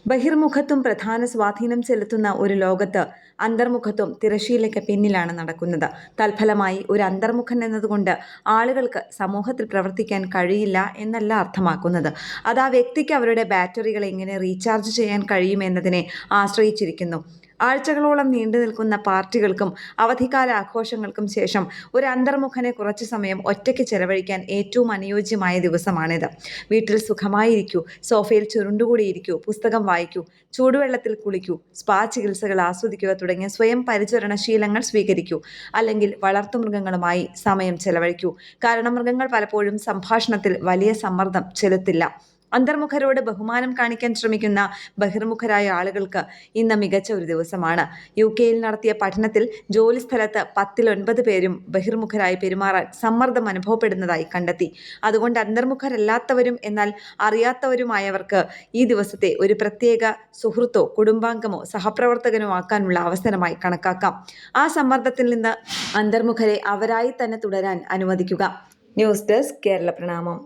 ബഹിർമുഖത്വം പ്രധാന സ്വാധീനം ചെലുത്തുന്ന ഒരു ലോകത്ത് അന്തർമുഖത്വം തിരശ്ശീലയ്ക്ക് പിന്നിലാണ് നടക്കുന്നത്. തൽഫലമായി ഒരു അന്തർമുഖൻ എന്നതുകൊണ്ട് ആളുകൾക്ക് സമൂഹത്തിൽ പ്രവർത്തിക്കാൻ കഴിയില്ല എന്നല്ല അർത്ഥമാക്കുന്നത്. അത് ആ വ്യക്തിക്ക് അവരുടെ ബാറ്ററികൾ എങ്ങനെ റീചാർജ് ചെയ്യാൻ കഴിയുമെന്നതിനെ ആശ്രയിച്ചിരിക്കുന്നു. ആഴ്ചകളോളം നീണ്ടു നിൽക്കുന്ന പാർട്ടികൾക്കും അവധിക്കാല ആഘോഷങ്ങൾക്കും ശേഷം ഒരു അന്തർമുഖനെ കുറച്ചു സമയം ഒറ്റയ്ക്ക് ചെലവഴിക്കാൻ ഏറ്റവും അനുയോജ്യമായ ദിവസമാണിത്. വീട്ടിൽ സുഖമായിരിക്കൂ, സോഫയിൽ ചുരുണ്ടുകൂടിയിരിക്കൂ, പുസ്തകം വായിക്കൂ, ചൂടുവെള്ളത്തിൽ കുളിക്കൂ, സ്പാ ചികിത്സകൾ ആസ്വദിക്കുക തുടങ്ങിയ സ്വയം പരിചരണ ശീലങ്ങൾ സ്വീകരിക്കൂ. അല്ലെങ്കിൽ വളർത്തുമൃഗങ്ങളുമായി സമയം ചെലവഴിക്കൂ. കാരണം മൃഗങ്ങൾ പലപ്പോഴും സംഭാഷണത്തിൽ വലിയ സമ്മർദ്ദം ചെലുത്തില്ല. അന്തർമുഖരോട് ബഹുമാനം കാണിക്കാൻ ശ്രമിക്കുന്ന ബഹിർമുഖരായ ആളുകൾക്ക് ഇന്ന് മികച്ച ഒരു ദിവസമാണ്. UK-യിൽ നടത്തിയ പഠനത്തിൽ ജോലിസ്ഥലത്ത് 10-9 പേരും ബഹിർമുഖരായി പെരുമാറാൻ സമ്മർദ്ദം അനുഭവപ്പെടുന്നതായി കണ്ടെത്തി. അതുകൊണ്ട് അന്തർമുഖരല്ലാത്തവരും എന്നാൽ അറിയാത്തവരുമായവർക്ക് ഈ ദിവസത്തെ ഒരു പ്രത്യേക സുഹൃത്തോ കുടുംബാംഗമോ സഹപ്രവർത്തകനോ ആക്കാനുള്ള അവസരമായി കണക്കാക്കാം. ആ സമ്മർദ്ദത്തിൽ നിന്ന് അന്തർമുഖരെ അവരായി തന്നെ തുടരാൻ അനുവദിക്കുക. ന്യൂസ് ഡെസ്ക് കേരള പ്രണാമം.